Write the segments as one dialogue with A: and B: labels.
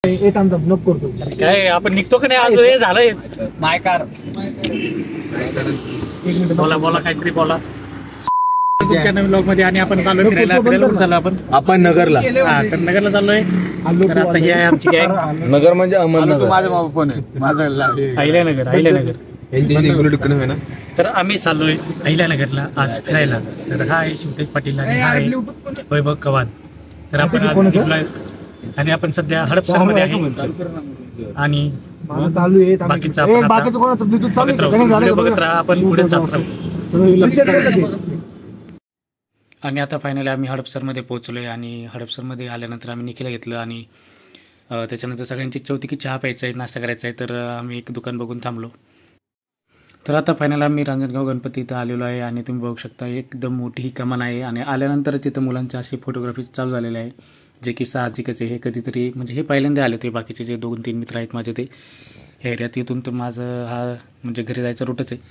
A: नको करतो
B: काय आपण निघतो का नाही? आज हे झालंय माय कार. बोला बोला काहीतरी बोला तुमच्या नवीन ब्लॉग मध्ये. आणि आपण चाललोय फिरायला. झालं आपण
C: नगरला.
B: हा तर नगरला चाललोय. तर आता ही आहे आमची गँग.
C: नगर म्हणजे अहमदनगर.
B: माझा बाबा पण आहे. माझं अहिल्यानगर. तर आम्ही चाललोय अहिल्यानगरला आज फिरायला. तर हा आहे शिवतेज पाटील आणि हा आहे वैभव कवान. तर आपण आज निघलोय आणि आपण सध्या हडपसर मध्ये आहे. आणि
A: चालू आहे
B: बाकीचं
A: बाकीचं कोणाचं ब्लूटूथ चालू
B: बघत राहा. आपण पुढे जात राहू. आणि आता फायनली आम्ही हडपसरमध्ये पोहोचलोय. आणि हडपसरमध्ये आल्यानंतर आम्ही निखिला घेतलं. आणि त्याच्यानंतर सगळ्यांची इच्छा होती की चहा प्यायचा आहे, नाश्ता करायचा आहे. तर आम्ही एक दुकान बघून थांबलो. तर आता फायनल आम्ही रांजणगाव गणपती इथं आलेलो आहे. आणि तुम्ही बघू शकता एकदम मोठी ही कमान आहे. आणि आल्यानंतरच इथं मुलांची अशी फोटोग्राफी चालू झालेली आहे, जे की साहजिकच आहे. हे कधीतरी म्हणजे हे पहिल्यांदा आले ते. बाकीचे जे 2-3 मित्र आहेत माझे ते ह्या एरियात. इथून तर माझं हा म्हणजे घरी जायचा रूटच आहे.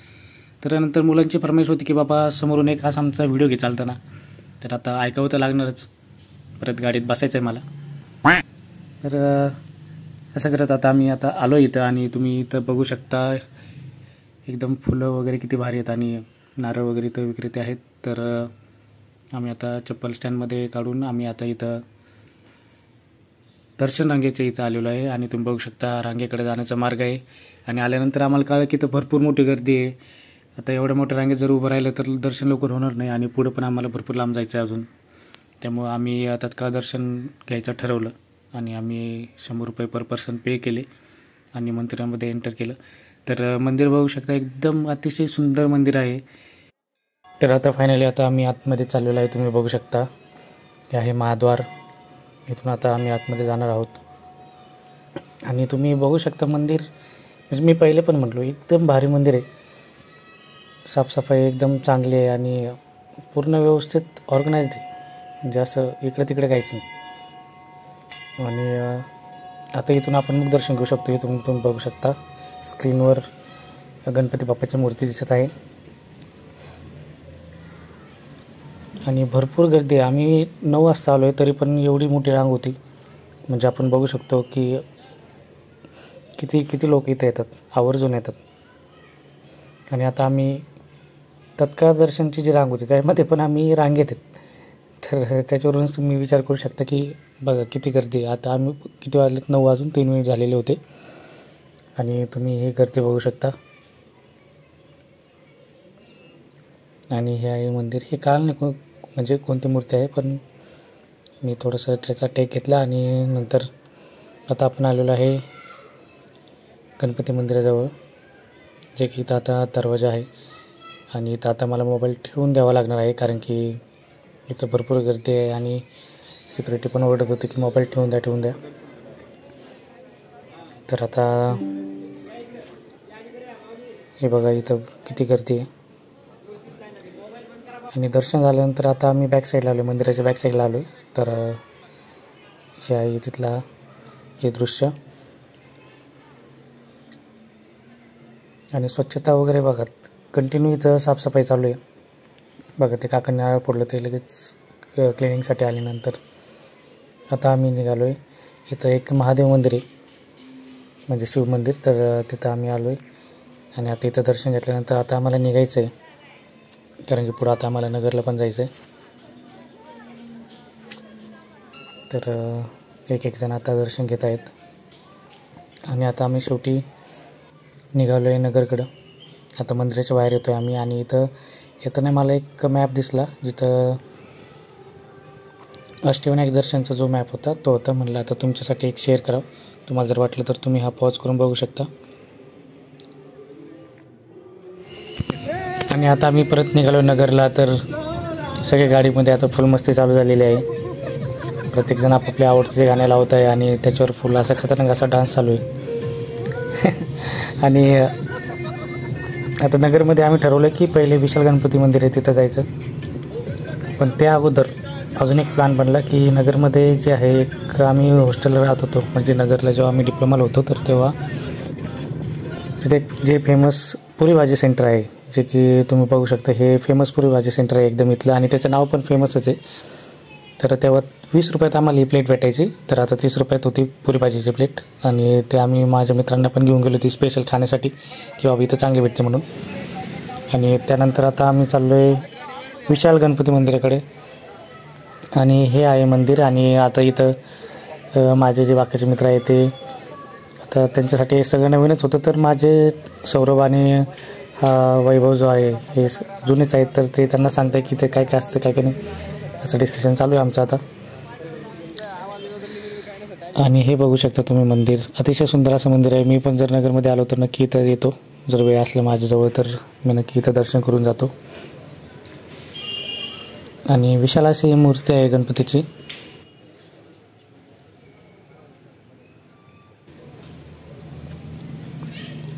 B: तर नंतर मुलांची फरमाईश होती की बाबा समोरून एक असा आमचा व्हिडिओ घे चालताना. तर आता ऐकावं तर लागणारच. परत गाडीत बसायचं आहे मला. तर असं करत आता आम्ही आता आलो इथं. आणि तुम्ही इथं बघू शकता एकदम फुलं वगैरे किती भारी आहेत. आणि नारळ वगैरे इथं विक्रेते आहेत. तर आम्ही आता चप्पल स्टँडमध्ये काढून आम्ही आता इथं दर्शन रांगेच्या इथं आलेलो आहे. आणि तुम्ही बघू शकता रांगेकडे जाण्याचा मार्ग आहे. आणि आल्यानंतर आम्हाला कळलं की इथं भरपूर मोठी गर्दी आहे. आता एवढ्या मोठ्या रांगेत जर उभं राहिलं तर दर्शन लवकर होणार नाही. आणि पुढं पण आम्हाला भरपूर लांब जायचं आहे अजून. त्यामुळं आम्ही तत्काळ दर्शन घ्यायचं ठरवलं. आणि आम्ही 100 रुपये पर पर्सन पे केले आणि मंदिरामध्ये एंटर केलं. तर मंदिर बघू शकता एकदम अतिशय सुंदर मंदिर आहे. तर आता फायनली आता आम्ही आतमध्ये चाललेलो आहे. तुम्ही बघू शकता हे आहे महाद्वार. इथून आता आम्ही आतमध्ये जाणार आहोत. आणि तुम्ही बघू शकता मंदिर म्हणजे मी पहिले पण म्हटलो एकदम भारी मंदिर आहे. साफसफाई एकदम चांगली आहे आणि पूर्ण व्यवस्थित ऑर्गनाइज्ड आहे. म्हणजे असं इकडे तिकडे काहीच नाही. आणि आता इथून आपण मुख दर्शन घेऊ शकतो. इथून तुम्ही बघू शकता स्क्रीनवर गणपती बाप्पाची मूर्ती दिसत आहे. आणि भरपूर गर्दी आहे. आम्ही 9 वाजता आलो आहे तरी पण एवढी मोठी रांग होती. म्हणजे आपण बघू शकतो की किती लोक इथे येतात, आवर्जून येतात. आणि आता आम्ही तत्काळ दर्शनची जी रांग होती त्यामध्ये पण आम्ही रांगेत आहेत. तर त्याच्यावरूनच तुम्ही विचार करू शकता की बघा किती गर्दी. आता आम्ही किती वाजलेत? 9 वाजून 3 मिनिट झालेले होते. आणि तुम्ही हे गर्दी बघू शकता. आणि हे आहे मंदिर. हे काल नाही म्हणजे कोणती मूर्ती आहे, पण मी थोडंसं त्याचा टेक घेतला. आणि नंतर आता आपण आलेलो आहे गणपती मंदिराजवळ, जे की इथं आता दरवाजा आहे. आणि इथं आता मला मोबाईल ठेवून द्यावा लागणार आहे, कारण की इथं भरपूर गर्दी आहे. आणि सिक्युरिटी पण ओरडत होती की मोबाईल ठेवून द्या. तर आता हे बघा इथं किती गर्दी आहे. आणि दर्शन झाल्यानंतर आता आम्ही बॅक साईडला आलो, मंदिराच्या बॅक साईडला आलो आहे. तर हे आहे तिथला हे दृश्य. आणि स्वच्छता वगैरे बघा कंटिन्यू इथं साफसफाई चालू आहे. बघा ते काकांनी नारळ फोडलं ते लगेच क्लिनिंगसाठी आल्यानंतर. आता आम्ही निघालो आहे. इथं एक महादेव मंदिर आहे म्हणजे शिव मंदिर. तर तिथं आम्ही आलो आहे. आणि आता इथं दर्शन घेतल्यानंतर आता आम्हाला निघायचं आहे, कारण की पुढं आता आम्हाला नगरला पण जायचं आहे. तर एक जण आता दर्शन घेत आहेत. आणि आता आम्ही शेवटी निघालो आहे नगरकडं. आता मंदिराच्या बाहेर येतो आहे आम्ही. आणि इथं येताना मला एक मॅप दिसला, जिथं अष्टविनायक दर्शनचा जो मॅप होता तो होता. म्हणलं आता तुमच्यासाठी एक शेअर करावं. तुम्हाला जर वाटलं तर तुम्ही हा पॉज करून बघू शकता. आणि आता आम्ही परत निघालो नगरला. तर सगळे गाडीमध्ये आता फुल मस्ती चालू झालेली आहे. प्रत्येकजण आपापल्या आवडतीचे गाणे लावत आहे आणि त्याच्यावर फुल असा खतरनाक असा डान्स चालू आहे. आणि आता नगरमध्ये आम्ही ठरवलं की पहिले विशाल गणपती मंदिर आहे तिथं जायचं. पण त्या अगोदर अजून एक प्लॅन बनला की नगरमध्ये जे आहे एक आम्ही हॉस्टेलला राहत होतो, म्हणजे नगरला जेव्हा आम्ही डिप्लोमाला होतो तर तेव्हा तिथे जे फेमस पुरी भाजी सेंटर आहे, जे की तुम्ही बघू शकता हे फेमस पुरी भाजी सेंटर आहे एकदम इथलं. आणि त्याचं नाव पण फेमसच आहे. तर तेव्हा 20 रुपयात आम्हाला ही प्लेट भेटायची, तर आता 30 रुपयात होती पुरी भाजीची प्लेट. आणि ते आम्ही माझ्या मित्रांना पण घेऊन गेलो ती स्पेशल खाण्यासाठी की बाबा इथं चांगली भेटते म्हणून. आणि त्यानंतर आता आम्ही चाललो आहे विशाल गणपती मंदिराकडे. आणि हे आहे मंदिर. आणि आता इथं माझे जे बाकीचे मित्र आहेत ते आता त्यांच्यासाठी सगळं नवीनच होतं. तर माझे सौरभ आणि वैभव जो आहे हे जुनेच आहेत, तर ते त्यांना सांगताय की ते काय काय असतं काय काय नाही, असं डिस्कशन चालू आहे आमचं आता. आणि हे बघू शकता तुम्ही मंदिर, अतिशय सुंदर असं मंदिर आहे. मी पण जर नगरमध्ये आलो तर नक्की इथं येतो. जर वेळ असला माझ्याजवळ तर मी नक्की इथं दर्शन करून जातो. आणि विशाल अशी मूर्ती आहे गणपतीची.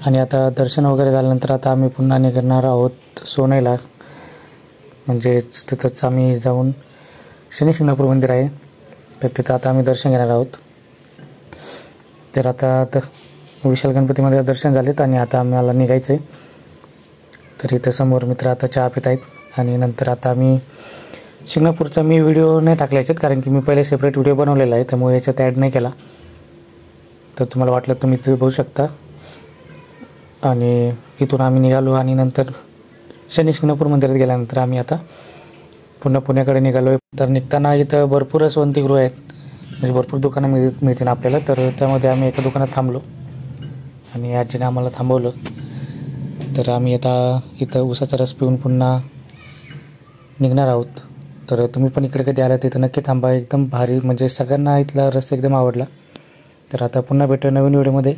B: आणि आता दर्शन वगैरे झाल्यानंतर आता आम्ही पुन्हा निघणार आहोत सोनईला. म्हणजे तिथंच आम्ही जाऊन शनी शिंगणापूर मंदिर आहे, तर तिथं आता आम्ही दर्शन घेणार आहोत. तर आता विशाल गणपतीमध्ये दर्शन झालेत आणि आता आम्हाला निघायचं आहे. तर इथं समोर मित्र आता चहा पित आहेत. आणि नंतर आता आम्ही शिंगणापूरचा मी व्हिडिओ नाही टाकला याच्यात, कारण की मी पहिले सेपरेट व्हिडिओ बनवलेला आहे, त्यामुळे याच्यात ॲड नाही केला. तर तुम्हाला वाटलं तुम्ही तिथे बघू शकता. आणि इथून आम्ही निघालो आणि नंतर शनी शिंगणापूर मंदिरात गेल्यानंतर आम्ही आता पुन्हा पुण्याकडे निघालो आहे. तर निघताना इथं भरपूरच वसतिगृह आहेत, म्हणजे भरपूर दुकानं मिळतील आपल्याला. तर त्यामध्ये आम्ही एका दुकानात थांबलो आणि आजीने आम्हाला थांबवलं. तर आम्ही आता इथं उसाचा रस पिऊन पुन्हा निघणार आहोत. तर तुम्ही पण इकडे कधी आला तिथं नक्की थांबा, एकदम भारी, म्हणजे सगळ्यांना इथला रस एकदम आवडला. तर आता पुन्हा भेटूया नवीन व्हिडिओमध्ये.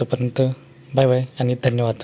B: तोपर्यंत बाय बाय आणि धन्यवाद.